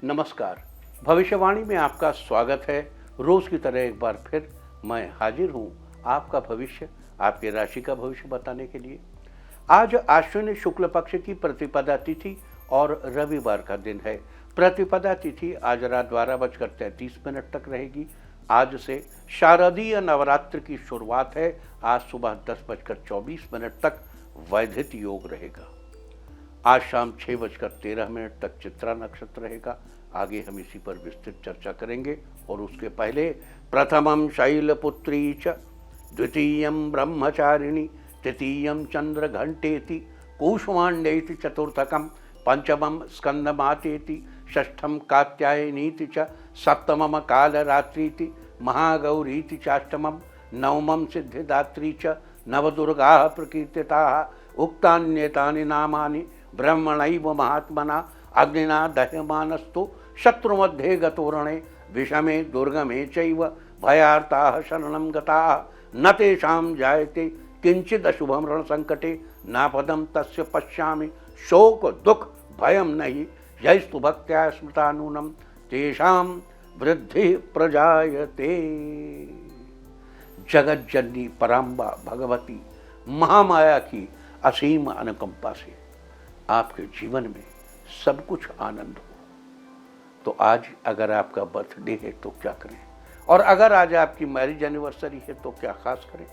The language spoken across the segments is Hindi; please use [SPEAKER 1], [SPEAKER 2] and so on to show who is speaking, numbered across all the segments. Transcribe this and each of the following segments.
[SPEAKER 1] नमस्कार। भविष्यवाणी में आपका स्वागत है। रोज की तरह एक बार फिर मैं हाजिर हूँ आपका भविष्य, आपके राशि का भविष्य बताने के लिए। आज आश्विन शुक्ल पक्ष की प्रतिपदा तिथि और रविवार का दिन है। प्रतिपदा तिथि आज रात 12:33 तक रहेगी। आज से शारदीय नवरात्र की शुरुआत है। आज सुबह 10:24 तक वैधित योग रहेगा। आज शाम 6:13 तक चित्रा नक्षत्र रहेगा। आगे हम इसी पर विस्तृत चर्चा करेंगे और उसके पहले प्रथमम शैलपुत्री च द्वितीयं ब्रह्मचारिणी तृतीयं चंद्र घंटेति कूष्मांडेति चतुर्थकम पंचमं स्कंदमातेति षष्ठम कात्यायनीति च सप्तमम कालरात्रीति महागौरीति चाष्टमं नवमं सिद्धिदात्री च नवदुर्गाः प्रकीर्तिताः उक्तान्येतानि नामानि ब्रह्मणैव महात्मना अग्निना दह्यमानस्तु शत्रुमध्ये गतोरणे विषमे दुर्गमे चैव भयार्ताः शरणं गताः न तेषां जायते किंचिद अशुभं रणसंकटे नापदं तस्य पश्यामि शोक दुख भयं नहि यैस्तु भक्त्या स्मृता नूनं तेषां वृद्धि प्रजायते। जगज्जननी पराम्बा भगवती महामाया की असीम अनुकंपा से आपके जीवन में सब कुछ आनंद हो। तो आज अगर आपका बर्थडे है तो क्या करें, और अगर आज आपकी मैरिज एनिवर्सरी है तो क्या खास करें।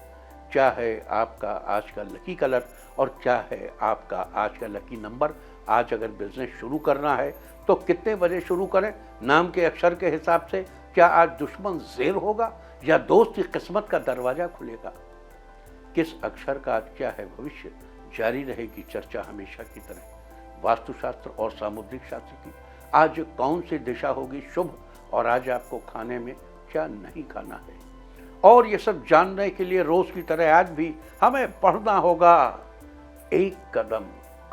[SPEAKER 1] क्या है आपका आज का लकी कलर और क्या है आपका आज का लकी नंबर। आज अगर बिजनेस शुरू करना है तो कितने बजे शुरू करें, नाम के अक्षर के हिसाब से। क्या आज दुश्मन ज़ेर होगा या दोस्त की किस्मत का दरवाजा खुलेगा। किस अक्षर का आज क्या है भविष्य, जारी रहेगी चर्चा हमेशा की तरह। वास्तुशास्त्र और सामुद्रिक शास्त्र की आज कौन सी दिशा होगी शुभ, और आज आपको खाने में क्या नहीं खाना है, और ये सब जानने के लिए रोज की तरह आज भी हमें पढ़ना होगा एक कदम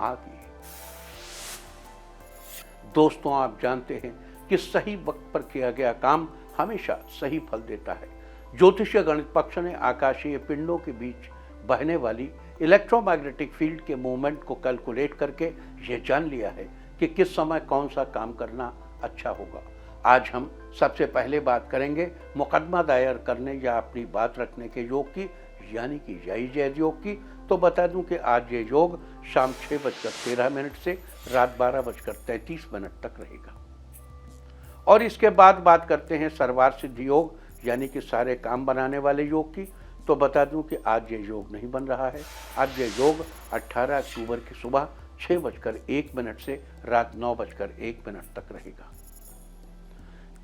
[SPEAKER 1] आगे। दोस्तों, आप जानते हैं कि सही वक्त पर किया गया काम हमेशा सही फल देता है। ज्योतिषीय गणित पक्ष ने आकाशीय पिंडों के बीच बहने वाली इलेक्ट्रोमैग्नेटिक फील्ड के मूवमेंट को कैलकुलेट करके यह जान लिया है कि किस समय कौन सा काम करना अच्छा होगा। आज हम सबसे पहले बात करेंगे मुकदमा दायर करने या अपनी बात रखने के योग की, यानी कि जायज योग की। तो बता दूं कि आज ये योग शाम 6:13 से रात 12:33 तक रहेगा। और इसके बाद बात करते हैं सर्वार सिद्धि योग, यानी कि सारे काम बनाने वाले योग की। तो बता दूं कि आज ये योग नहीं बन रहा है। आज ये योग 18 अक्टूबर की सुबह 6:01 से रात 9:01 तक रहेगा।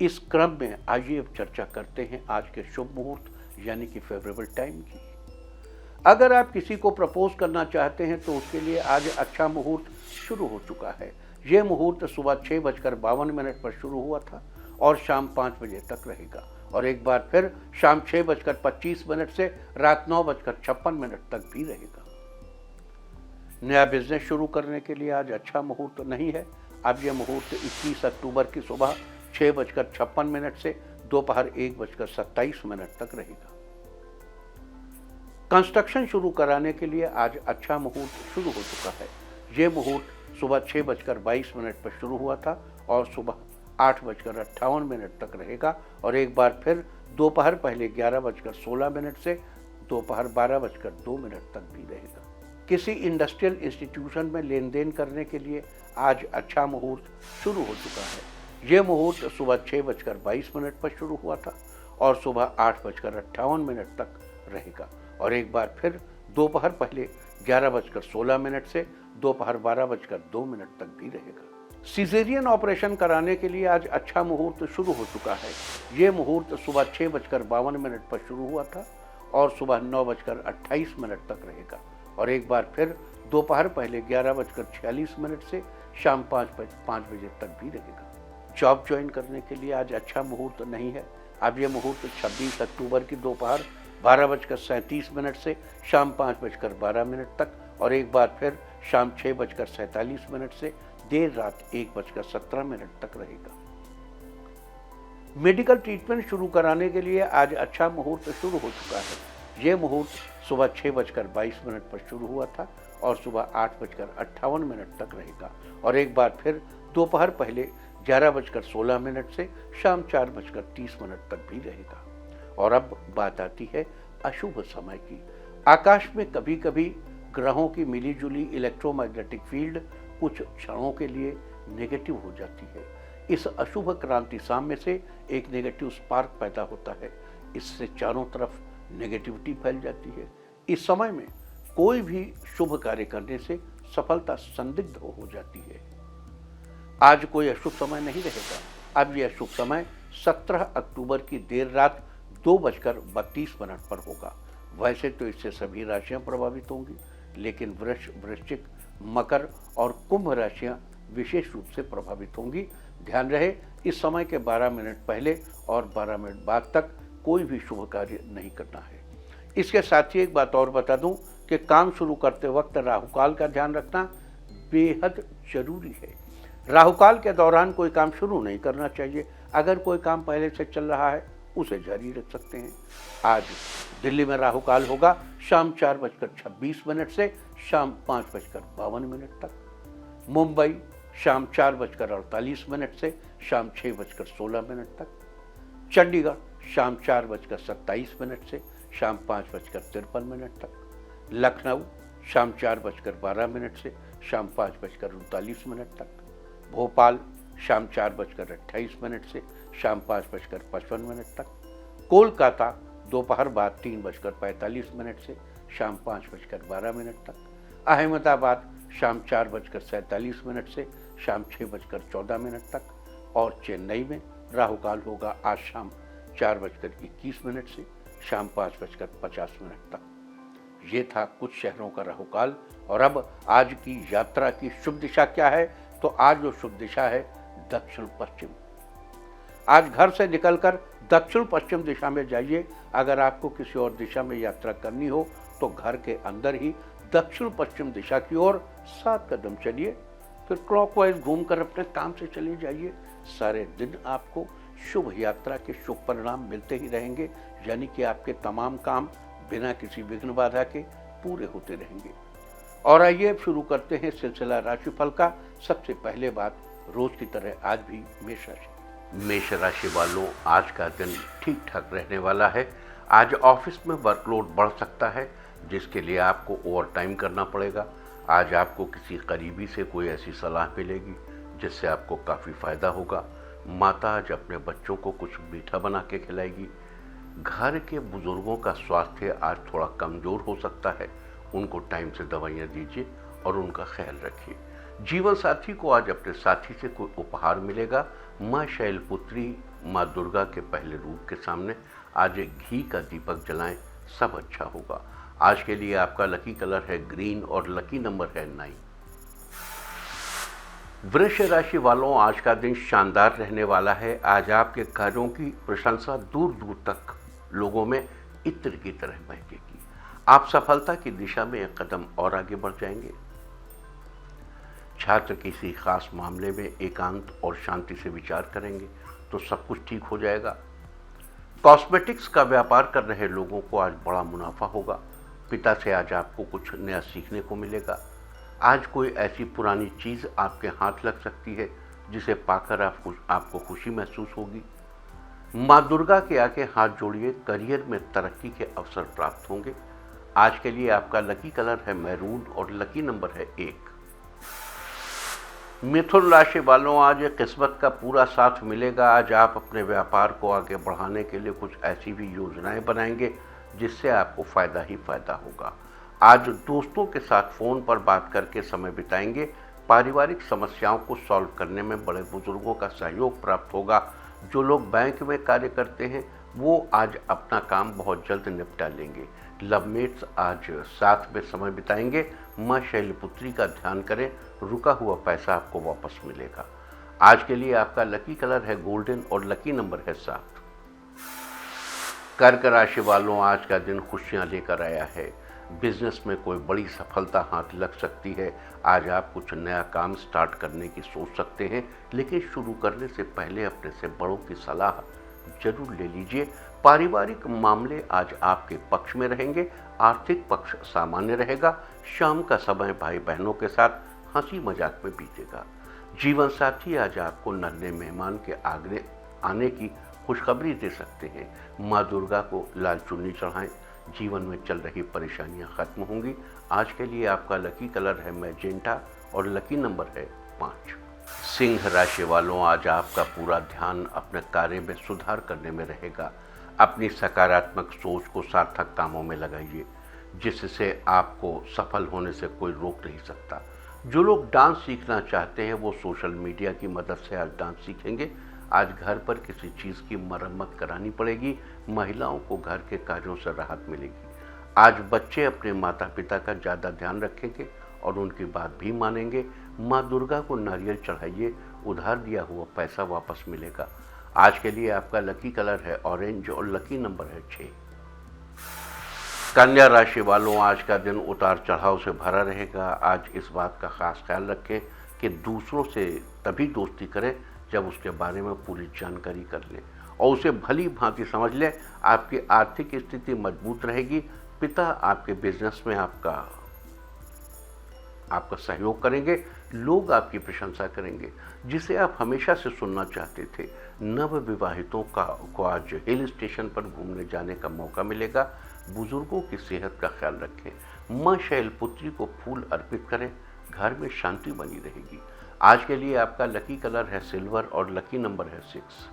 [SPEAKER 1] इस क्रम में आइए अब चर्चा करते हैं आज के शुभ मुहूर्त, यानी कि फेवरेबल टाइम की। अगर आप किसी को प्रपोज करना चाहते हैं तो उसके लिए आज अच्छा मुहूर्त शुरू हो चुका है। ये मुहूर्त सुबह 6:52 पर शुरू हुआ था और शाम 5 बजे तक रहेगा, और एक बार फिर शाम 6:25 से रात 9:56 तक भी रहेगा। नया बिजनेस शुरू करने के लिए आज अच्छा मुहूर्त नहीं है। अब यह मुहूर्त 21 अक्टूबर की सुबह 6:56 से दोपहर 1:27 तक रहेगा। कंस्ट्रक्शन शुरू कराने के लिए आज अच्छा मुहूर्त शुरू हो चुका है। ये मुहूर्त सुबह 6:22 पर शुरू हुआ था और सुबह 8:58 तक रहेगा, और एक बार फिर दोपहर पहले 11:16 से दोपहर 12:02 तक भी रहेगा। किसी इंडस्ट्रियल इंस्टीट्यूशन में लेन देन करने के लिए आज अच्छा मुहूर्त शुरू हो चुका है। ये मुहूर्त सुबह 6:22 पर शुरू हुआ था और सुबह 8:58 तक रहेगा, और एक बार फिर दोपहर पहले 11:16 से दोपहर 12:02 तक भी रहेगा। सिजेरियन ऑपरेशन कराने के लिए आज अच्छा मुहूर्त शुरू हो चुका है। ये मुहूर्त सुबह 6:52 पर शुरू हुआ था और सुबह 9:28 तक रहेगा, और एक बार फिर दोपहर पहले 11:46 से शाम 5 बजे तक भी रहेगा। जॉब ज्वाइन करने के लिए आज अच्छा मुहूर्त नहीं है। अब यह मुहूर्त 26 अक्टूबर की दोपहर 12:37 से शाम 5:12 तक, और एक बार फिर शाम 6:47 से देर रात 1:17 तक रहेगा। मेडिकल ट्रीटमेंट शुरू कराने के लिए आज अच्छा मुहूर्त शुरू हो चुका है। ये मुहूर्त सुबह 6:22 पर शुरू हुआ था और सुबह 8:58 तक रहेगा, और एक बार फिर दोपहर पहले 11:16 से शाम 4:30 तक भी रहेगा। और अब बात आती है अशुभ समय की। आकाश में कभी कभी ग्रहों की मिलीजुली इलेक्ट्रोमैग्नेटिक फील्ड कुछ क्षणों के लिए नेगेटिव हो जाती है। इस अशुभ क्रांति साम्य से एक नेगेटिव स्पार्क पैदा होता है। इससे चारों तरफ नेगेटिविटी फैल जाती है। इस समय में कोई भी शुभ कार्य करने से सफलता संदिग्ध हो जाती है। आज कोई अशुभ समय नहीं रहेगा। अब यह शुभ समय 17 अक्टूबर की देर रात 2:32 पर होगा। वैसे तो इससे सभी राशियां प्रभावित होंगी, लेकिन वृष, वृश्चिक, मकर और कुंभ राशियां विशेष रूप से प्रभावित होंगी। ध्यान रहे, इस समय के 12 मिनट पहले और 12 मिनट बाद तक कोई भी शुभ कार्य नहीं करना है। इसके साथ ही एक बात और बता दूं कि काम शुरू करते वक्त राहुकाल का ध्यान रखना बेहद जरूरी है। राहुकाल के दौरान कोई काम शुरू नहीं करना चाहिए। अगर कोई काम पहले से चल रहा है उसे जारी रख सकते हैं। आज दिल्ली में राहुकाल होगा शाम 4:26 से शाम 5:52 तक। मुंबई शाम 4:48 से शाम 6:16 तक। चंडीगढ़ शाम 4:27 से शाम 5:53 तक। लखनऊ शाम 4:12 से शाम 5:39 तक। भोपाल शाम 4:28 से शाम 5:55 तक। कोलकाता दोपहर बाद 3:45 से शाम 5:12 तक। अहमदाबाद शाम 4:47 से शाम 6:14 तक। और चेन्नई में राहुकाल होगा आज शाम 4:21 से शाम 5:50 तक। ये था कुछ शहरों का राहुकाल। और अब आज की यात्रा की शुभ दिशा क्या है, तो आज जो शुभ दिशा है दक्षिण पश्चिम। आज घर से निकलकर दक्षिण पश्चिम दिशा में जाइए। अगर आपको किसी और दिशा में यात्रा करनी हो तो घर के अंदर ही दक्षिण पश्चिम दिशा की ओर 7 कदम चलिए, फिर क्लॉकवाइज घूमकर अपने काम से चले जाइए। सारे दिन आपको शुभ यात्रा के शुभ परिणाम मिलते ही रहेंगे, यानी कि आपके तमाम काम बिना किसी विघ्न बाधा के पूरे होते रहेंगे। और आइए शुरू करते हैं सिलसिला राशिफल का। सबसे पहले बात रोज की तरह आज भी मेष राशि। मेष राशि वालों, आज का दिन ठीक ठाक रहने वाला है। आज ऑफिस में वर्कलोड बढ़ सकता है, जिसके लिए आपको ओवर टाइम करना पड़ेगा। आज आपको किसी करीबी से कोई ऐसी सलाह मिलेगी जिससे आपको काफ़ी फायदा होगा। माता आज अपने बच्चों को कुछ मीठा बना के खिलाएगी। घर के बुजुर्गों का स्वास्थ्य आज थोड़ा कमजोर हो सकता है, उनको टाइम से दवाइयाँ दीजिए और उनका ख्याल रखिए। जीवन साथी को आज अपने साथी से कोई उपहार मिलेगा। माँ शैलपुत्री माँ दुर्गा के पहले रूप के सामने आज एक घी का दीपक जलाएं, सब अच्छा होगा। आज के लिए आपका लकी कलर है ग्रीन और लकी नंबर है 9। वृष राशि वालों, आज का दिन शानदार रहने वाला है। आज आपके कार्यों की प्रशंसा दूर दूर तक लोगों में इत्र की तरह बहकेगी। आप सफलता की दिशा में एक कदम और आगे बढ़ जाएंगे। छात्र किसी खास मामले में एकांत और शांति से विचार करेंगे तो सब कुछ ठीक हो जाएगा। कॉस्मेटिक्स का व्यापार कर रहे लोगों को आज बड़ा मुनाफा होगा। पिता से आज आपको कुछ नया सीखने को मिलेगा। आज कोई ऐसी पुरानी चीज़ आपके हाथ लग सकती है जिसे पाकर आपको खुशी महसूस होगी। माँ दुर्गा के आगे हाथ जोड़िए, करियर में तरक्की के अवसर प्राप्त होंगे। आज के लिए आपका लकी कलर है मैरून और लकी नंबर है 1। मिथुन राशि वालों, आज किस्मत का पूरा साथ मिलेगा। आज आप अपने व्यापार को आगे बढ़ाने के लिए कुछ ऐसी भी योजनाएं बनाएंगे जिससे आपको फ़ायदा ही फ़ायदा होगा। आज दोस्तों के साथ फ़ोन पर बात करके समय बिताएंगे। पारिवारिक समस्याओं को सॉल्व करने में बड़े बुजुर्गों का सहयोग प्राप्त होगा। जो लोग बैंक में कार्य करते हैं वो आज अपना काम बहुत जल्द निपटा लेंगे। लवमेट्स आज साथ में समय बिताएंगे। माँ शैलपुत्री का ध्यान करें, रुका हुआ पैसा आपको वापस मिलेगा। आज के लिए आपका लकी कलर है गोल्डन और लकी नंबर है 7। कर्क राशि वालों, आज का दिन खुशियां लेकर आया है। बिजनेस में कोई बड़ी सफलता हाथ लग सकती है। आज आप कुछ नया काम स्टार्ट करने की सोच सकते हैं, लेकिन शुरू करने से पहले अपने से बड़ों की सलाह जरूर ले लीजिए। पारिवारिक मामले आज आपके पक्ष में रहेंगे। आर्थिक पक्ष सामान्य रहेगा। शाम का समय भाई बहनों के साथ हंसी मजाक में बीतेगा। जीवन साथी आज आपको नन्हे मेहमान के आगरे आने की खुशखबरी दे सकते हैं। माँ दुर्गा को लाल चुन्नी चढ़ाएं, जीवन में चल रही परेशानियां खत्म होंगी। आज के लिए आपका लकी कलर है मैजेंटा और लकी नंबर है 5। सिंह राशि वालों, आज आपका पूरा ध्यान अपने कार्य में सुधार करने में रहेगा। अपनी सकारात्मक सोच को सार्थक कामों में लगाइए, जिससे आपको सफल होने से कोई रोक नहीं सकता। जो लोग डांस सीखना चाहते हैं वो सोशल मीडिया की मदद से आज डांस सीखेंगे। आज घर पर किसी चीज़ की मरम्मत करानी पड़ेगी। महिलाओं को घर के कार्यों से राहत मिलेगी। आज बच्चे अपने माता पिता का ज़्यादा ध्यान रखेंगे और उनकी बात भी मानेंगे। माँ दुर्गा को नारियल चढ़ाइए, उधार दिया हुआ पैसा वापस मिलेगा। आज के लिए आपका लकी कलर है ऑरेंज और लकी नंबर है 6। कन्या राशि वालों, आज का दिन उतार चढ़ाव से भरा रहेगा। आज इस बात का खास ख्याल रखें कि दूसरों से तभी दोस्ती करें जब उसके बारे में पूरी जानकारी कर लें और उसे भली भांति समझ लें। आपकी आर्थिक स्थिति मजबूत रहेगी। पिता आपके बिजनेस में आपका सहयोग करेंगे। लोग आपकी प्रशंसा करेंगे, जिसे आप हमेशा से सुनना चाहते थे। नव विवाहितों को आज हिल स्टेशन पर घूमने जाने का मौका मिलेगा। बुजुर्गों की सेहत का ख्याल रखें। मां शैलपुत्री को फूल अर्पित करें, घर में शांति बनी रहेगी। आज के लिए आपका लकी कलर है सिल्वर और लकी नंबर है 6।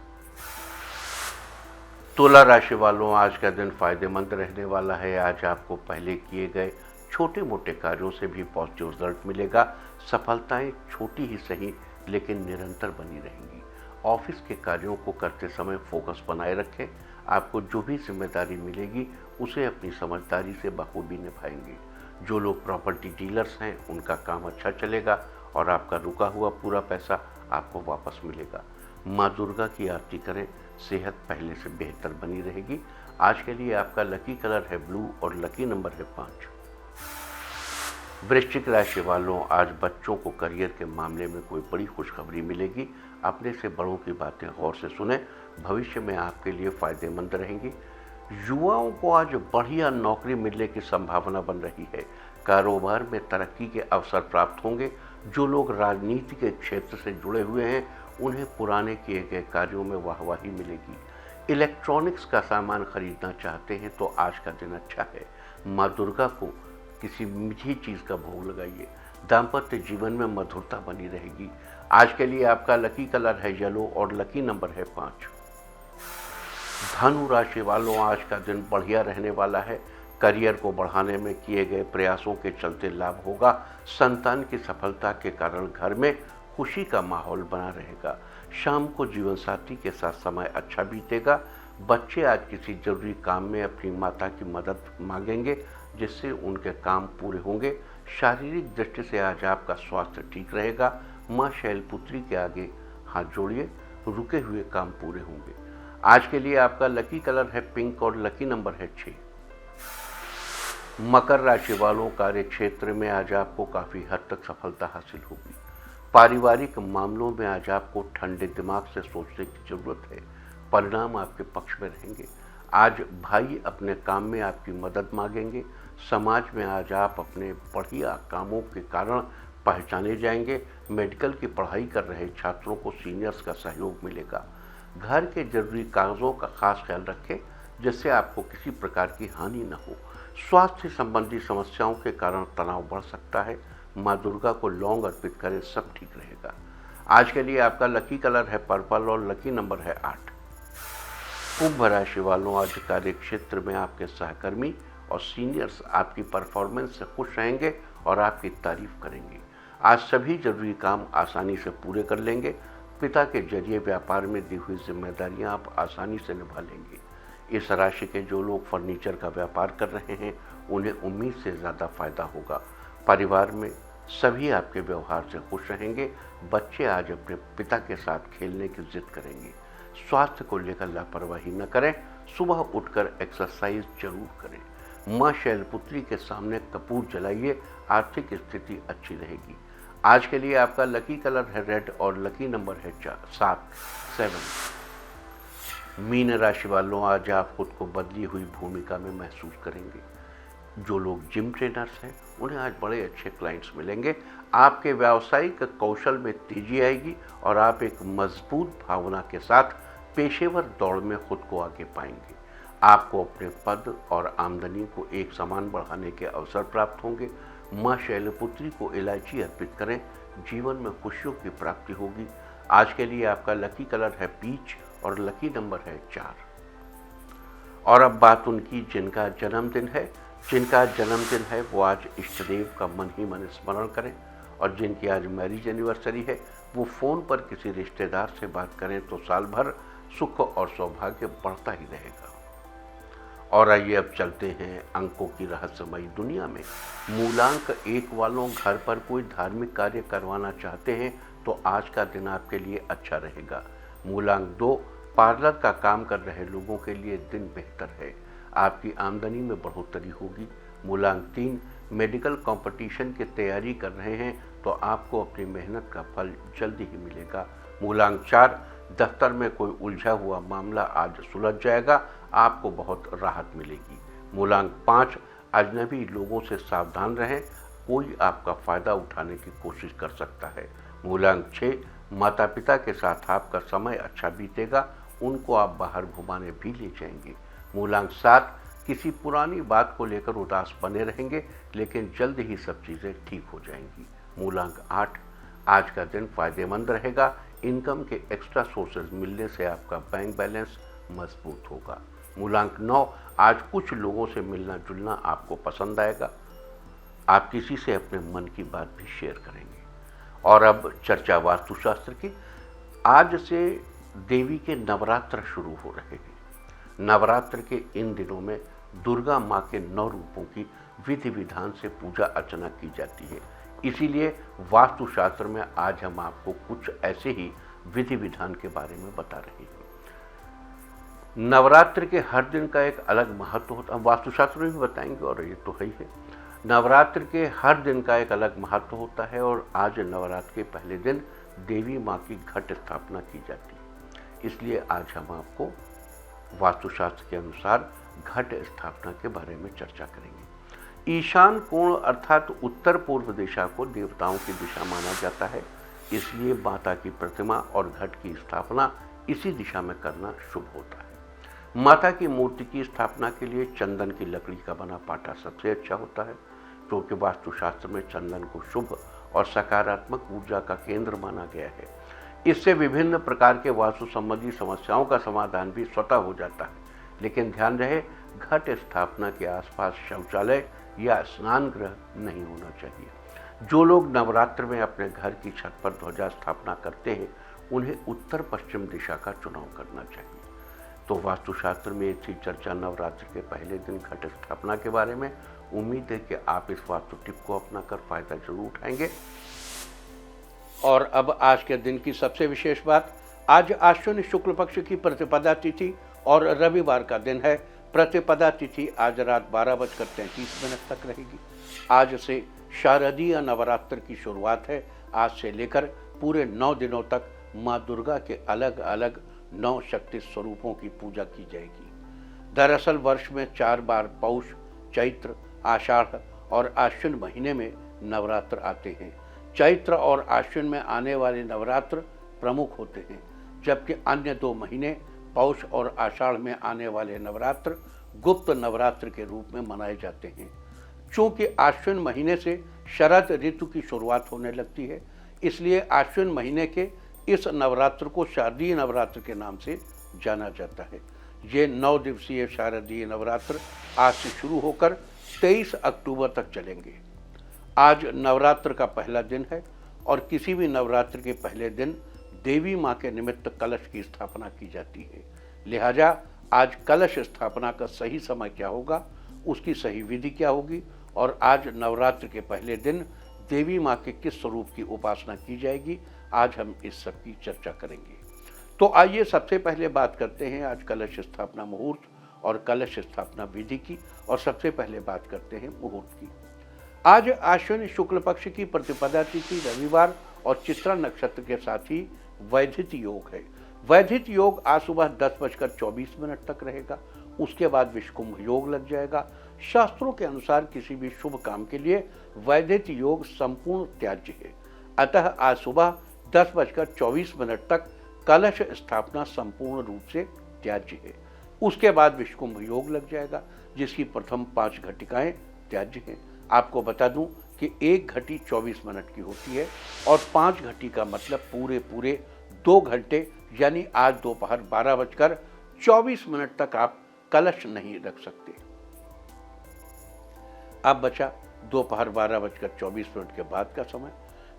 [SPEAKER 1] तुला राशि वालों, आज का दिन फायदेमंद रहने वाला है। आज आपको पहले किए गए छोटे मोटे कार्यों से भी पॉजिटिव रिजल्ट मिलेगा। सफलताएं छोटी ही सही लेकिन निरंतर बनी रहेंगी। ऑफिस के कार्यों को करते समय फोकस बनाए रखें। आपको जो भी जिम्मेदारी मिलेगी उसे अपनी समझदारी से बखूबी निभाएंगे। जो लोग प्रॉपर्टी डीलर्स हैं उनका काम अच्छा चलेगा और आपका रुका हुआ पूरा पैसा आपको वापस मिलेगा। माँ दुर्गा की आरती करें, सेहत पहले से बेहतर बनी रहेगी। आज के लिए आपका लकी कलर है ब्लू और लकी नंबर है 5। वृश्चिक राशि वालों, आज बच्चों को करियर के मामले में कोई बड़ी खुशखबरी मिलेगी। अपने से बड़ों की बातें गौर से सुनें, भविष्य में आपके लिए फायदेमंद रहेंगी। युवाओं को आज बढ़िया नौकरी मिलने की संभावना बन रही है। कारोबार में तरक्की के अवसर प्राप्त होंगे। जो लोग राजनीति के क्षेत्र से जुड़े हुए हैं उन्हें पुराने किए गए कार्यों में वाहवाही मिलेगी। इलेक्ट्रॉनिक्स का सामान खरीदना चाहते हैं तो आज का दिन अच्छा है। माँ दुर्गा को किसी मीठी चीज़ का भोग लगाइए। दाम्पत्य जीवन में मधुरता बनी रहेगी। आज के लिए आपका लकी कलर है येलो और लकी नंबर है 5। धनु राशि वालों, आज का दिन बढ़िया रहने वाला है। करियर को बढ़ाने में किए गए प्रयासों के चलते लाभ होगा। संतान की सफलता के कारण घर में खुशी का माहौल बना रहेगा। शाम को जीवन साथी के साथ समय अच्छा बीतेगा। बच्चे आज किसी जरूरी काम में अपनी माता की मदद मांगेंगे, जिससे उनके काम पूरे होंगे। शारीरिक दृष्टि से आज आपका स्वास्थ्य ठीक रहेगा। माँ शैलपुत्री के आगे हाथ जोड़िए, रुके हुए काम पूरे होंगे। आज के लिए आपका लकी कलर है पिंक और लकी नंबर है 6। मकर राशि वालों, कार्य क्षेत्र में आज आपको काफ़ी हद तक सफलता हासिल होगी। पारिवारिक मामलों में आज आपको ठंडे दिमाग से सोचने की जरूरत है। परिणाम आपके पक्ष में रहेंगे। आज भाई अपने काम में आपकी मदद मांगेंगे। समाज में आज आप अपने बढ़िया कामों के कारण पहचाने जाएंगे। मेडिकल की पढ़ाई कर रहे छात्रों को सीनियर्स का सहयोग मिलेगा। घर के जरूरी कागजों का खास ख्याल रखें, जिससे आपको किसी प्रकार की हानि न हो। स्वास्थ्य संबंधी समस्याओं के कारण तनाव बढ़ सकता है। माँ दुर्गा को लौंग अर्पित करें, सब ठीक रहेगा। आज के लिए आपका लकी कलर है पर्पल और लकी नंबर है 8। कुंभ राशि वालों, आज कार्य क्षेत्र में आपके सहकर्मी और सीनियर्स आपकी परफॉर्मेंस से खुश रहेंगे और आपकी तारीफ करेंगे। आज सभी जरूरी काम आसानी से पूरे कर लेंगे। पिता के जरिए व्यापार में दी हुई जिम्मेदारियां आप आसानी से निभा लेंगे। इस राशि के जो लोग फर्नीचर का व्यापार कर रहे हैं उन्हें उम्मीद से ज़्यादा फायदा होगा। परिवार में सभी आपके व्यवहार से खुश रहेंगे। बच्चे आज अपने पिता के साथ खेलने की जिद करेंगे। स्वास्थ्य को लेकर लापरवाही न करें। सुबह उठकर एक्सरसाइज जरूर करें। माँ शैलपुत्री के सामने कपूर जलाइए, आर्थिक स्थिति अच्छी रहेगी। आज के लिए आपका लकी कलर है रेड और लकी नंबर है 7। मीन राशि वालों, आज आप खुद को बदली हुई भूमिका में महसूस करेंगे। जो लोग जिम ट्रेनर्स हैं उन्हें आज बड़े अच्छे क्लाइंट्स मिलेंगे। आपके व्यावसायिक कौशल में तेजी आएगी और आप एक मजबूत भावना के साथ पेशेवर दौड़ में खुद को आगे पाएंगे। आपको अपने पद और आमदनी को एक समान बढ़ाने के अवसर प्राप्त होंगे। माँ शैलपुत्री को इलायची अर्पित करें, जीवन में खुशियों की प्राप्ति होगी। आज के लिए आपका लकी कलर है पीच और लकी नंबर है 4। और अब बात उनकी जिनका जन्मदिन है वो आज इष्टदेव का मन ही मन स्मरण करें। और जिनकी आज मैरिज एनिवर्सरी है वो फ़ोन पर किसी रिश्तेदार से बात करें तो साल भर सुख और सौभाग्य बढ़ता ही रहेगा। और आइए अब चलते हैं अंकों की रहस्यमयी दुनिया में। मूलांक 1 वालों घर पर कोई धार्मिक कार्य करवाना चाहते हैं तो आज का दिन आपके लिए अच्छा रहेगा। मूलांक 2 पार्लर का काम कर रहे लोगों के लिए दिन बेहतर है, आपकी आमदनी में बढ़ोतरी होगी। मूलांक 3 मेडिकल कंपटीशन की तैयारी कर रहे हैं तो आपको अपनी मेहनत का फल जल्दी ही मिलेगा। मूलांक 4 दफ्तर में कोई उलझा हुआ मामला आज सुलझ जाएगा, आपको बहुत राहत मिलेगी। मूलांक 5 अजनबी लोगों से सावधान रहें, कोई आपका फ़ायदा उठाने की कोशिश कर सकता है। मूलांक 6 माता पिता के साथ आपका समय अच्छा बीतेगा, उनको आप बाहर घुमाने भी ले जाएंगे। मूलांक 7 किसी पुरानी बात को लेकर उदास बने रहेंगे लेकिन जल्द ही सब चीज़ें ठीक हो जाएंगी। मूलांक 8 आज का दिन फायदेमंद रहेगा, इनकम के एक्स्ट्रा सोर्सेज मिलने से आपका बैंक बैलेंस मजबूत होगा। मूलांक 9 आज कुछ लोगों से मिलना जुलना आपको पसंद आएगा, आप किसी से अपने मन की बात भी शेयर करेंगे। और अब चर्चा वास्तुशास्त्र की। आज से देवी के नवरात्र शुरू हो रहे हैं। नवरात्र के इन दिनों में दुर्गा माँ के 9 रूपों की विधि विधान से पूजा अर्चना की जाती है। इसीलिए वास्तुशास्त्र में आज हम आपको कुछ ऐसे ही विधि विधान के बारे में बता रहे हैं। नवरात्र के हर दिन का एक अलग महत्व होता है, वास्तुशास्त्र में भी बताएंगे और ये तो है ही है। नवरात्र के हर दिन का एक अलग महत्व होता है और आज नवरात्र के पहले दिन देवी माँ की घट स्थापना की जाती है। इसलिए आज हम आपको वास्तुशास्त्र के अनुसार घट स्थापना के बारे में चर्चा करेंगे। ईशान कोण अर्थात उत्तर पूर्व दिशा को देवताओं की दिशा माना जाता है, इसलिए माता की प्रतिमा और घट की स्थापना इसी दिशा में करना शुभ होता है। माता की मूर्ति की स्थापना के लिए चंदन की लकड़ी का बना पाटा सबसे अच्छा होता है, क्योंकि वास्तुशास्त्र में चंदन को शुभ और सकारात्मक ऊर्जा का केंद्र माना गया है। इससे विभिन्न प्रकार के वास्तु संबंधी समस्याओं का समाधान भी स्वतः हो जाता है। लेकिन ध्यान रहे, घट स्थापना के आसपास शौचालय या स्नान गृह नहीं होना चाहिए। जो लोग नवरात्र में अपने घर की छत पर ध्वजा स्थापना करते हैं उन्हें उत्तर पश्चिम दिशा का चुनाव करना चाहिए। तो वास्तुशास्त्र में इसी चर्चा नवरात्र के पहले दिन घट स्थापना के बारे में। उम्मीद है कि आप इस वास्तु टिप को अपनाकर फायदा जरूर उठाएंगे। और अब आज के दिन की सबसे विशेष बात, आज आश्विन शुक्ल पक्ष की प्रतिपदा तिथि और रविवार का दिन है। प्रतिपदा तिथि आज रात 12:33 तक रहेगी। आज से शारदीय नवरात्र की शुरुआत है। आज से लेकर पूरे 9 दिनों तक माँ दुर्गा के अलग अलग 9 शक्ति स्वरूपों की पूजा की जाएगी। दरअसल वर्ष में 4 बार पौष, चैत्र, आषाढ़ और आश्विन महीने में नवरात्र आते हैं। चैत्र और आश्विन में आने वाले नवरात्र प्रमुख होते हैं, जबकि अन्य 2 महीने पौष और आषाढ़ में आने वाले नवरात्र गुप्त नवरात्र के रूप में मनाए जाते हैं। चूँकि आश्विन महीने से शरद ऋतु की शुरुआत होने लगती है, इसलिए आश्विन महीने के इस नवरात्र को शारदीय नवरात्र के नाम से जाना जाता है। ये 9 दिवसीय शारदीय नवरात्र आज से शुरू होकर 23 अक्टूबर तक चलेंगे। आज नवरात्र का पहला दिन है और किसी भी नवरात्र के पहले दिन देवी माँ के निमित्त कलश की स्थापना की जाती है। लिहाजा आज कलश स्थापना का सही समय क्या होगा, उसकी सही विधि क्या होगी और आज नवरात्र के पहले दिन देवी माँ के किस स्वरूप की उपासना की जाएगी, आज हम इस सब की चर्चा करेंगे। तो आइए सबसे पहले बात करते हैं आज कलश स्थापना मुहूर्त और कलश स्थापना विधि की। और सबसे पहले बात करते हैं मुहूर्त की। आज आश्विन शुक्ल पक्ष की प्रतिपदा तिथि रविवार और चित्रा नक्षत्र के साथ ही वैधित योग है। वैधित योग आज सुबह 10:24 तक रहेगा। उसके बाद विषकुंभ योग लग जाएगा। शास्त्रों के अनुसार किसी भी शुभ काम के लिए वैदिक योग संपूर्ण त्याज्य है। अतः आज सुबह 10:24 तक कलश स्थापना संपूर्ण रूप से त्याज्य है। उसके बाद विश्वकुंभ योग लग जाएगा, जिसकी प्रथम 5 घटिकाएं त्याज्य हैं। आपको बता दूं कि 1 घटी 24 मिनट की होती है और 5 घटी का मतलब पूरे 2 घंटे, यानी आज दोपहर 12:24 तक आप कलश नहीं रख सकते। अब बचा दोपहर 12:24 के बाद का समय,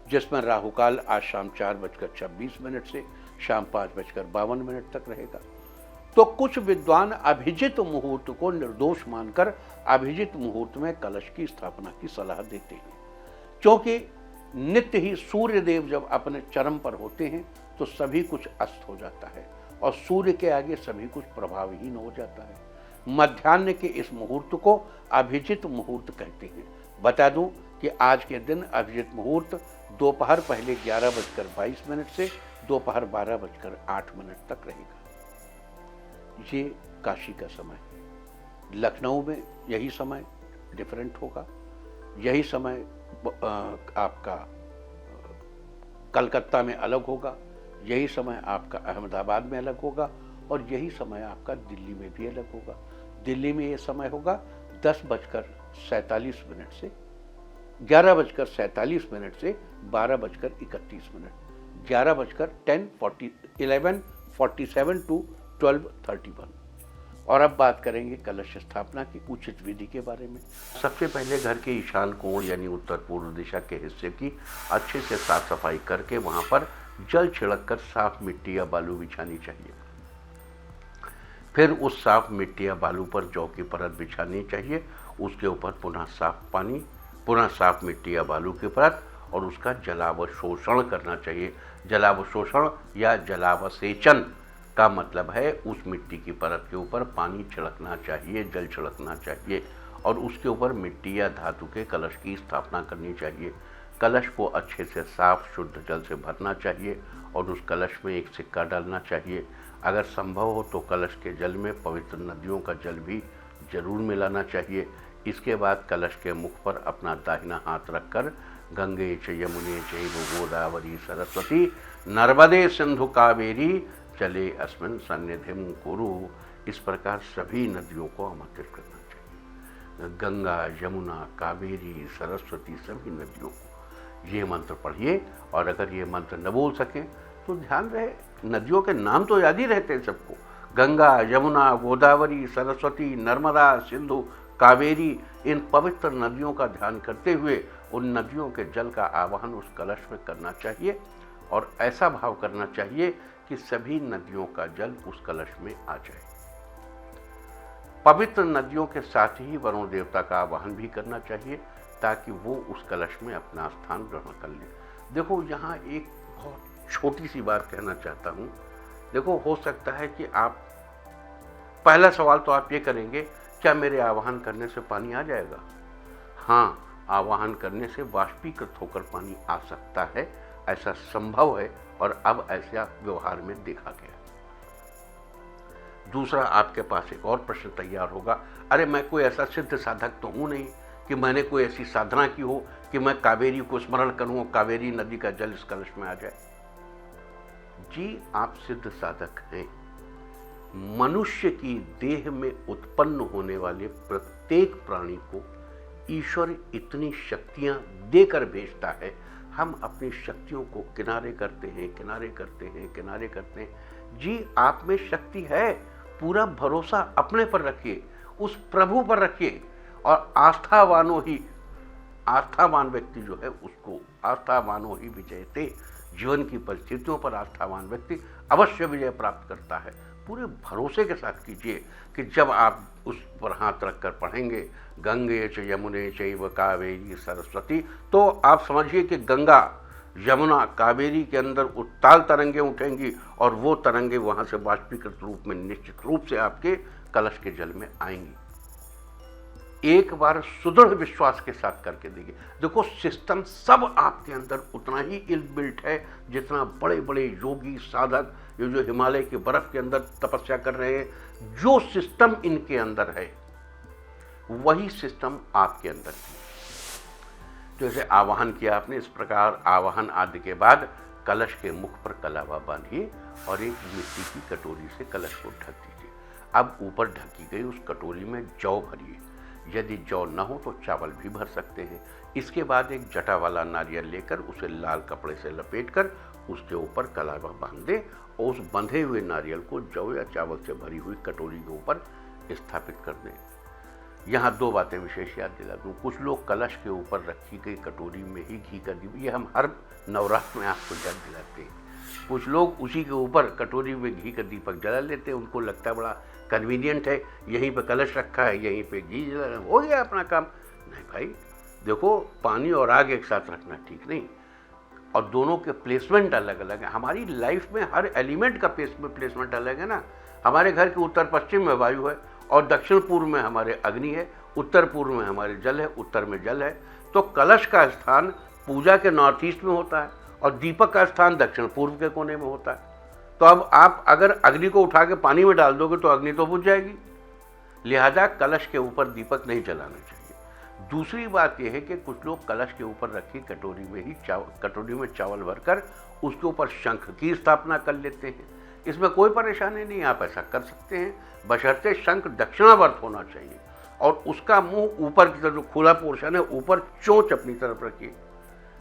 [SPEAKER 1] जिसमें राहुकाल आज शाम 4:26 से शाम 5:52 तक रहेगा। तो कुछ विद्वान अभिजित मुहूर्त को निर्दोष मानकर अभिजित मुहूर्त में कलश की स्थापना की सलाह देते हैं, क्योंकि नित्य ही सूर्य देव जब अपने चरम पर होते हैं तो सभी कुछ अस्त हो जाता है और सूर्य के आगे सभी कुछ प्रभावहीन हो जाता है। मध्याह्न के इस मुहूर्त को अभिजित मुहूर्त कहते हैं। बता दूं कि आज के दिन अभिजित मुहूर्त दोपहर पहले 11:22 से दोपहर 12:08 तक रहेगा। ये काशी का समय है। लखनऊ में यही समय डिफरेंट होगा, यही समय आपका कलकत्ता में अलग होगा, यही समय आपका अहमदाबाद में अलग होगा और यही समय आपका दिल्ली में भी अलग होगा। दिल्ली में ये समय होगा 10:47 से 11:47 से 12:31, 11:47 to 12:31। और अब बात करेंगे कलश स्थापना की उचित विधि के बारे में। सबसे पहले घर के ईशान कोण यानी उत्तर पूर्व दिशा के हिस्से की अच्छे से साफ सफाई करके वहां पर जल छिड़क कर साफ मिट्टी या बालू बिछानी चाहिए। फिर उस साफ मिट्टी या बालू पर जौ की परत बिछानी चाहिए। उसके ऊपर पुनः साफ पानी, पुनः साफ मिट्टी या बालू की परत और उसका जलावशोषण करना चाहिए। जलावशोषण या जलावसेचन का मतलब है उस मिट्टी की परत के ऊपर पानी छिड़कना चाहिए, जल छिड़कना चाहिए और उसके ऊपर मिट्टी या धातु के कलश की स्थापना करनी चाहिए। कलश को अच्छे से साफ शुद्ध जल से भरना चाहिए और उस कलश में एक सिक्का डालना चाहिए। अगर संभव हो तो कलश के जल में पवित्र नदियों का जल भी जरूर मिलाना चाहिए। इसके बाद कलश के मुख पर अपना दाहिना हाथ रखकर गंगे च यमुने चैव गोदावरी सरस्वती नर्मदे सिंधु कावेरी चले अस्मिन् सन्निधिं कुरु, इस प्रकार सभी नदियों को आमंत्रित करना चाहिए। गंगा, यमुना, कावेरी, सरस्वती सभी नदियों को ये मंत्र पढ़िए। और अगर ये मंत्र न बोल सकें तो ध्यान रहे नदियों के नाम तो याद ही रहते हैं सबको, गंगा, यमुना, गोदावरी, सरस्वती, नर्मदा, सिंधु, कावेरी, इन पवित्र नदियों का ध्यान करते हुए उन नदियों के जल का आवाहन उस कलश में करना चाहिए और ऐसा भाव करना चाहिए कि सभी नदियों का जल उस कलश में आ जाए। पवित्र नदियों के साथ ही वरुण देवता का आवाहन भी करना चाहिए ताकि वो उस कलश में अपना स्थान ग्रहण कर ले। देखो यहाँ एक बहुत छोटी सी बात कहना चाहता हूँ। देखो हो सकता है कि आप पहला सवाल तो आप ये करेंगे, क्या मेरे आवाहन करने से पानी आ जाएगा? हाँ, आवाहन करने से वाष्पीकृत होकर पानी आ सकता है, ऐसा संभव है और अब ऐसा व्यवहार में देखा गया। दूसरा, आपके पास एक और प्रश्न तैयार होगा, अरे मैं कोई ऐसा सिद्ध साधक तो हूं नहीं कि मैंने कोई ऐसी साधना की हो कि मैं कावेरी को स्मरण करूं और कावेरी नदी का जल इस कलश में आ जाए। जी, आप सिद्ध साधक हैं। मनुष्य की देह में उत्पन्न होने वाले प्रत्येक प्राणी को ईश्वर इतनी शक्तियां देकर भेजता है। हम अपनी शक्तियों को किनारे करते हैं, किनारे करते हैं, किनारे करते हैं। जी, आप में शक्ति है, पूरा भरोसा अपने पर रखिए, उस प्रभु पर रखिए और आस्थावान व्यक्ति जो है उसको आस्थावानो ही विजयते, जीवन की परिस्थितियों पर आस्थावान व्यक्ति अवश्य विजय प्राप्त करता है। पूरे भरोसे के साथ कीजिए कि जब आप उस पर हाथ रखकर पढ़ेंगे गंगे च यमुने चैव कावेरी सरस्वती, तो आप समझिए कि गंगा, यमुना, कावेरी के अंदर उत्ताल तरंगें उठेंगी और वो तरंगें वहाँ से वाष्पीकृत रूप में निश्चित रूप से आपके कलश के जल में आएंगी। एक बार सुदृढ़ विश्वास के साथ करके देखिए। देखो, सिस्टम सब आपके अंदर उतना ही इनबिल्ट है जितना बड़े बड़े योगी साधक ये जो हिमालय के बर्फ के अंदर तपस्या कर रहे हैं, जो सिस्टम इनके अंदर है वही सिस्टम आपके अंदर है। जैसे आवाहन किया आपने, इस प्रकार आवाहन आदि के बाद कलश के मुख पर कलावा बांधिए और एक मिट्टी की कटोरी से कलश को ढक दीजिए। अब ऊपर ढकी गई उस कटोरी में जौ भरिए, यदि जौ न हो तो चावल भी भर सकते हैं। इसके बाद एक जटा वाला नारियल लेकर उसे लाल कपड़े से लपेटकर उसके ऊपर कलावा बांध दें और उस बंधे हुए नारियल को जौ या चावल से भरी हुई कटोरी के ऊपर स्थापित कर दें। यहाँ दो बातें विशेष याद दिला दूँ, कुछ लोग कलश के ऊपर रखी गई कटोरी में ही घी का दीप, ये हम हर नवरात्र में आपको याद दिलाते हैं। कुछ लोग उसी के ऊपर कटोरी में घी का दीपक जला लेते हैं, उनको लगता है बड़ा कन्वीनियंट है, यहीं पे कलश रखा है, यहीं पे घी जला, हो गया अपना काम। नहीं भाई, देखो पानी और आग एक साथ रखना ठीक नहीं, और दोनों के प्लेसमेंट अलग अलग है। हमारी लाइफ में हर एलिमेंट का प्लेसमेंट अलग है ना। हमारे घर के उत्तर पश्चिम में वायु है और दक्षिण पूर्व में हमारे अग्नि है, उत्तर पूर्व में हमारे जल है, उत्तर में जल है। तो कलश का स्थान पूजा के नॉर्थ ईस्ट में होता है और दीपक का स्थान दक्षिण पूर्व के कोने में होता है। तो अब आप अगर अग्नि को उठा के पानी में डाल दोगे तो अग्नि तो बुझ जाएगी, लिहाजा कलश के ऊपर दीपक नहीं जलाना चाहिए। दूसरी बात यह है कि कुछ लोग कलश के ऊपर रखी कटोरी में ही कटोरी में चावल भरकर उसके ऊपर शंख की स्थापना कर लेते हैं। इसमें कोई परेशानी नहीं, आप ऐसा कर सकते हैं, बशर्ते शंख दक्षिणावर्त होना चाहिए और उसका मुंह ऊपर की तरफ, जो खुला पोर्शन है ऊपर, चोंच अपनी तरफ रखिए।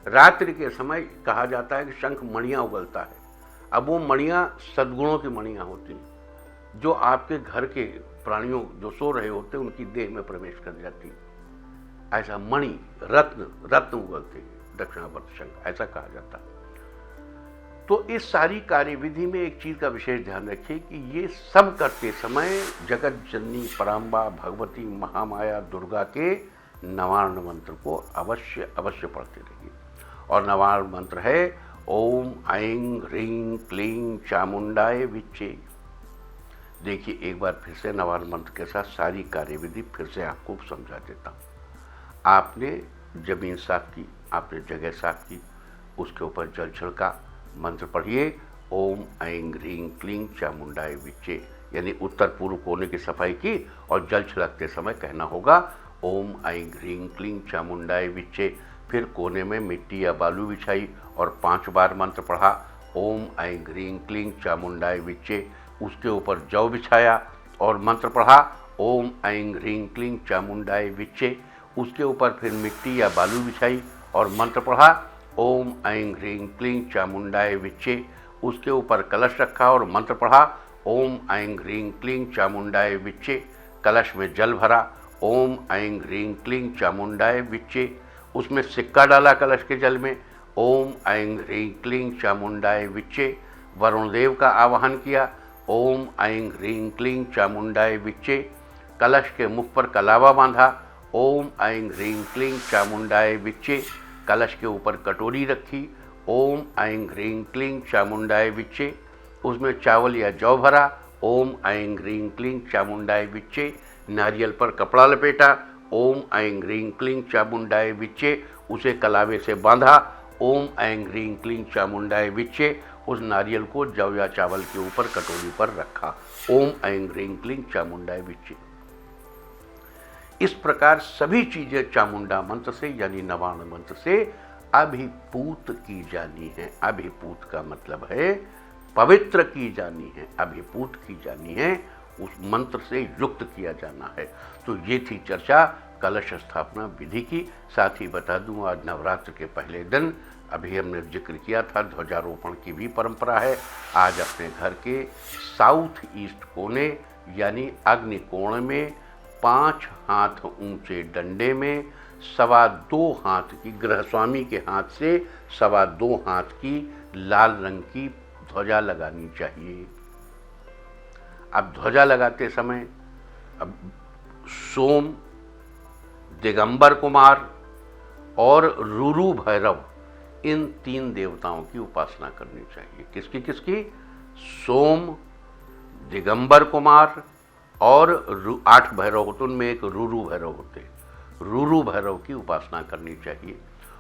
[SPEAKER 1] रात्रि के समय कहा जाता है कि शंख मणियाँ उगलता है। अब वो मणियाँ सद्गुणों की मणियाँ होती हैं, जो आपके घर के प्राणियों जो सो रहे होते हैं उनकी देह में प्रवेश कर जाती है। ऐसा मणि, रत्न उगलते हैं दक्षिणावर्त शंख, ऐसा कहा जाता है। तो इस सारी कार्यविधि में एक चीज का विशेष ध्यान रखिए कि ये सब करते समय जगत जननी पराम्बा भगवती महामाया दुर्गा के नवार्ण मंत्र को अवश्य अवश्य पढ़ते रहिए। और नवार्ण मंत्र है ओम ऐं ह्रीं क्लीं चामुंडाय विच्चे। देखिए एक बार फिर से नवार्ण मंत्र के साथ सारी कार्यविधि फिर से आपको समझा देता हूँ। आपने जमीन साफ की, आपने जगह साफ की, उसके ऊपर जल छिड़का, मंत्र पढ़िए ओम ऐं ह्रीं क्लीं चामुंडाय विच्चे, यानी उत्तर पूर्व कोने की सफाई की और जल छिड़कते समय कहना होगा ओम ऐं ह्रीं क्लीं चामुंडाय विच्चे। फिर कोने में मिट्टी या बालू बिछाई और 5 बार मंत्र पढ़ा ओम ऐं ह्रीं क्लीं चामुंडाय विच्चे। उसके ऊपर जौ बिछाया और मंत्र पढ़ा ओम ऐं ह्रीं क्लीं चामुंडाय विच्चे। उसके ऊपर फिर मिट्टी या बालू बिछाई और मंत्र पढ़ा ओम ऐं ह्रीं क्लीं चामुंडाय विच्चे। उसके ऊपर कलश रखा और मंत्र पढ़ा ओम ऐं ह्रीं क्लीं चामुंडाय विच्चे। कलश में जल भरा ओम ऐं ह्रीं क्लीं चामुंडाय विच्चे। उसमें सिक्का डाला कलश के जल में ओम ऐं ह्रीं क्लीं चामुंडाय विच्चे। वरुण देव का आवाहन किया ओम ऐं ह्रीं क्लीं चामुंडाय विच्चे। कलश के मुख पर कलावा बांधा ओम ऐं ह्रीं क्लीं चामुंडाय विच्चे। कलश के ऊपर कटोरी रखी ओम ऐं ह्रीं क्लीं चामुंडाय विच्चे। उसमें चावल या जौ भरा ओम ऐं ह्रीं क्लीं चामुंडाय विच्चे। नारियल पर कपड़ा लपेटा ओम ऐं ह्रीं क्लीं चामुंडाय विच्चे। उसे कलावे से बांधा ओम ऐं ह्रीं क्लीं चामुंडाय विच्चे। उस नारियल को जौ या चावल के ऊपर कटोरी पर रखा ओम ऐं ह्रीं क्लीं चामुंडाय विच्चे। इस प्रकार सभी चीजें चामुंडा मंत्र से यानी नवार्ण मंत्र से अभिपूत की जानी है। अभिपूत का मतलब है पवित्र की जानी है, अभिपूत की जानी है, उस मंत्र से युक्त किया जाना है। तो ये थी चर्चा कलश स्थापना विधि की। साथ ही बता दूं आज नवरात्र के पहले दिन, अभी हमने जिक्र किया था, ध्वजारोपण की भी परंपरा है। आज अपने घर के साउथ ईस्ट कोने यानी अग्नि कोण में 5 हाथ ऊंचे डंडे में 2.25 हाथ की, गृहस्वामी के हाथ से 2.25 हाथ की लाल रंग की ध्वजा लगानी चाहिए। अब ध्वजा लगाते समय अब सोम, दिगंबर कुमार और रुरु भैरव, इन 3 देवताओं की उपासना करनी चाहिए। किसकी किसकी? सोम, दिगंबर कुमार और 8 भैरव होते, उनमें एक रुरु भैरव होते। रुरु भैरव की उपासना करनी चाहिए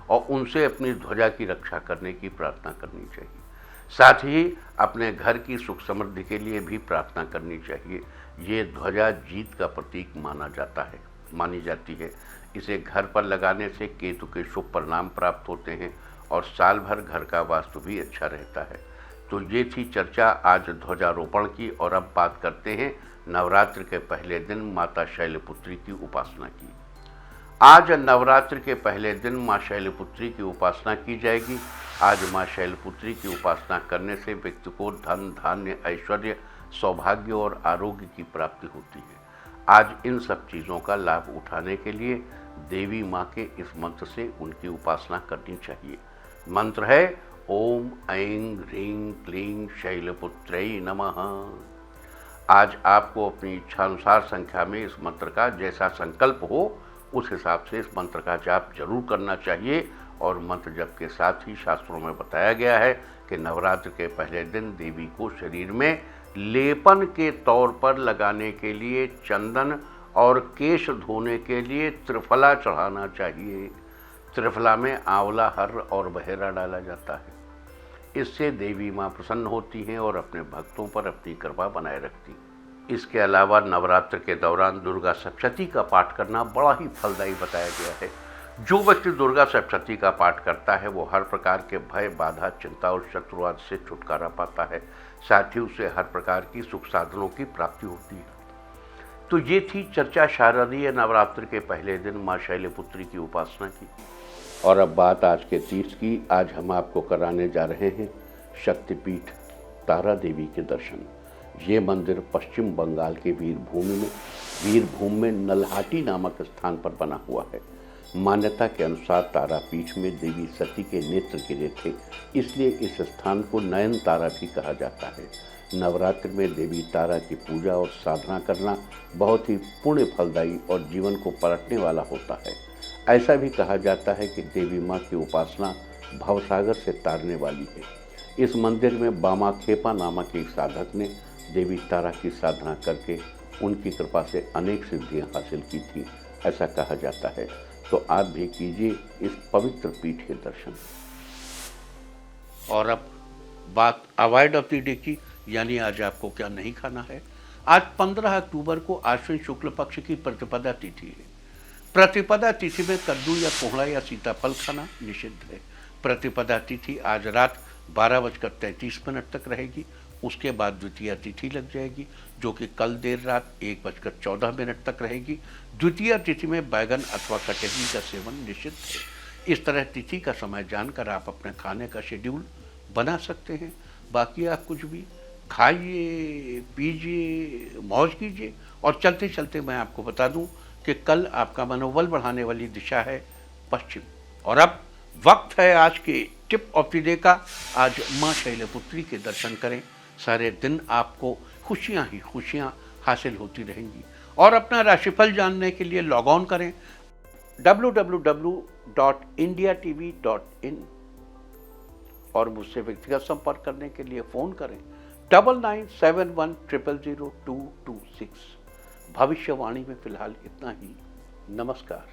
[SPEAKER 1] और उनसे अपनी ध्वजा की रक्षा करने की प्रार्थना करनी चाहिए। साथ ही अपने घर की सुख समृद्धि के लिए भी प्रार्थना करनी चाहिए। ये ध्वजा जीत का प्रतीक माना जाता है। मानी जाती है। इसे घर पर लगाने से केतु के शुभ परिणाम प्राप्त होते हैं और साल भर घर का वास्तु भी अच्छा रहता है। तो ये थी चर्चा आज ध्वजारोपण की। और अब बात करते हैं नवरात्र के पहले दिन माता शैलपुत्री की उपासना की। आज नवरात्र के पहले दिन माँ शैलपुत्री की उपासना की जाएगी। आज माँ शैलपुत्री की उपासना करने से व्यक्ति को धन, धान्य, ऐश्वर्य, सौभाग्य और आरोग्य की प्राप्ति होती है। आज इन सब चीज़ों का लाभ उठाने के लिए देवी माँ के इस मंत्र से उनकी उपासना करनी चाहिए। मंत्र है ओम ऐं ह्रीं क्लीं शैलपुत्रै नमः। आज आपको अपनी इच्छानुसार संख्या में इस मंत्र का जैसा संकल्प हो उस हिसाब से इस मंत्र का जाप जरूर करना चाहिए। और मंत्र जप के साथ ही शास्त्रों में बताया गया है कि नवरात्र के पहले दिन देवी को शरीर में लेपन के तौर पर लगाने के लिए चंदन और केश धोने के लिए त्रिफला चढ़ाना चाहिए। त्रिफला में आंवला, हर्र और बहेरा डाला जाता है। इससे देवी माँ प्रसन्न होती हैं और अपने भक्तों पर अपनी कृपा बनाए रखती हैं। इसके अलावा नवरात्र के दौरान दुर्गा सप्तशती का पाठ करना बड़ा ही फलदायी बताया गया है। जो व्यक्ति दुर्गा सप्तशती का पाठ करता है वो हर प्रकार के भय, बाधा, चिंता और शत्रुवाद से छुटकारा पाता है। साथ ही उसे हर प्रकार की सुख साधनों की प्राप्ति होती है। तो ये थी चर्चा शारदीय नवरात्र के पहले दिन माँ शैलपुत्री की उपासना की। और अब बात आज के तीर्थ की। आज हम आपको कराने जा रहे हैं शक्तिपीठ तारा देवी के दर्शन। ये मंदिर पश्चिम बंगाल के वीरभूम में नल्हाटी नामक स्थान पर बना हुआ है। मान्यता के अनुसार तारापीठ में देवी सती के नेत्र गिरे थे, इसलिए इस स्थान को नयन तारा भी कहा जाता है। नवरात्र में देवी तारा की पूजा और साधना करना बहुत ही पुण्य फलदायी और जीवन को पलटने वाला होता है। ऐसा भी कहा जाता है कि देवी माँ की उपासना भवसागर से तारने वाली है। इस मंदिर में बामा खेपा नामक एक साधक ने देवी तारा की साधना करके उनकी कृपा से अनेक सिद्धियां हासिल की थी, ऐसा कहा जाता है। तो आप भी कीजिए इस पवित्र पीठ के दर्शन। और अब बात अवॉइड ऑफ द डे की, यानी आज आपको क्या नहीं खाना है। आज 15 अक्टूबर को आश्विन शुक्ल पक्ष की प्रतिपदा तिथि है। प्रतिपदा तिथि में कद्दू या कोहड़ा या सीताफल खाना निषिद्ध है। प्रतिपदा तिथि आज रात 12:33 तक रहेगी। उसके बाद द्वितीया तिथि लग जाएगी, जो कि कल देर रात 1:14 तक रहेगी। द्वितीया तिथि में बैगन अथवा कटहल का सेवन निषिद्ध है। इस तरह तिथि का समय जानकर आप अपने खाने का शेड्यूल बना सकते हैं। बाकी आप कुछ भी खाइए, पीजिए, मौज कीजिए। और चलते चलते मैं आपको बता दूं कि कल आपका मनोबल बढ़ाने वाली दिशा है पश्चिम। और अब वक्त है आज के टिप ऑफ द डे का। आज माँ शैलपुत्री के दर्शन करें। सारे दिन आपको खुशियां ही खुशियां हासिल होती रहेंगी। और अपना राशिफल जानने के लिए लॉग ऑन करें www.indiatv.in और मुझसे व्यक्तिगत संपर्क करने के लिए फ़ोन करें 9971000226। भविष्यवाणी में फिलहाल इतना ही। नमस्कार।